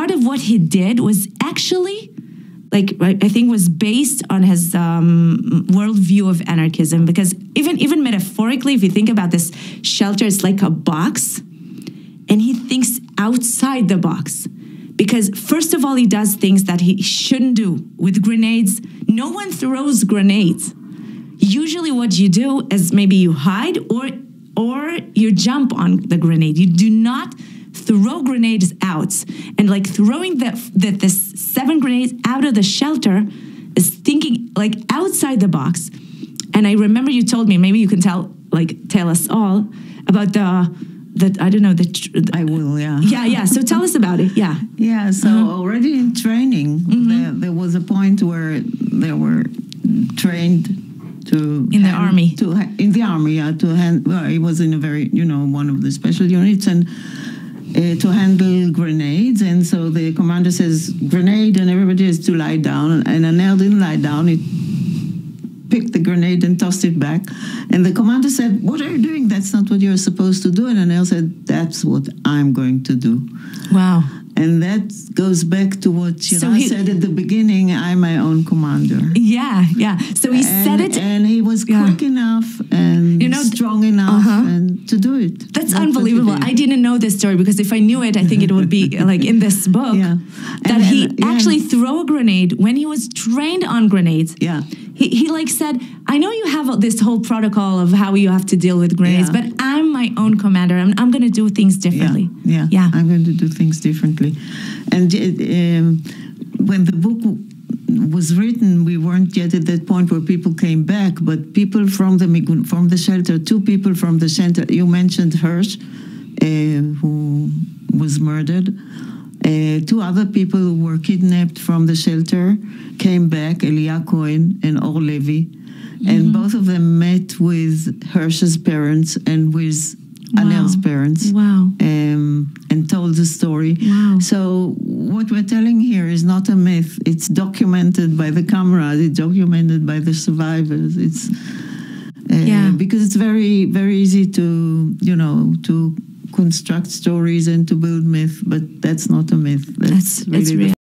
part of what he did was actually, like, I think was based on his worldview of anarchism, because even metaphorically, if you think about this shelter, it's like a box, and he thinks outside the box. Because first of all, he does things that he shouldn't do with grenades. No one throws grenades. Usually what you do is maybe you hide or you jump on the grenade. You do not throw grenades out. And like throwing the 7 grenades out of the shelter is thinking like outside the box. And I remember you told me, maybe you can tell us all about I don't know. I will, yeah. Yeah. So tell us about it, yeah. Yeah, so already in training, there was a point where they were trained in the army. In the army, yeah, he was in a very, one of the special units, and to handle grenades. And so the commander says, grenade, and everybody has to lie down. And Aner didn't lie down. He picked the grenade and tossed it back. And the commander said, what are you doing? That's not what you're supposed to do. And Aner said, that's what I'm going to do. Wow. And that goes back to what Shira said at the beginning, I'm my own commander. Yeah. So he said it. And he was quick enough and strong enough and to do it. That's unbelievable. I didn't know this story, because if I knew it, I think it would be like in this book. Yeah. That he actually threw a grenade when he was trained on grenades. Yeah. He like said, I know you have this whole protocol of how you have to deal with grenades, but I'm my own commander. I'm going to do things differently. Yeah. I'm going to do things differently. And when the book was written, we weren't yet at that point where people came back, but people from the shelter, 2 people from the shelter. You mentioned Hirsch, who was murdered. 2 other people who were kidnapped from the shelter came back, Elia Cohen and Or Levy, and both of them met with Hirsch's parents and with Aner's parents, and told the story. Wow. So what we're telling here is not a myth. It's documented by the cameras. It's documented by the survivors. It's because it's very, very easy to construct stories and to build myth, but that's not a myth. That's really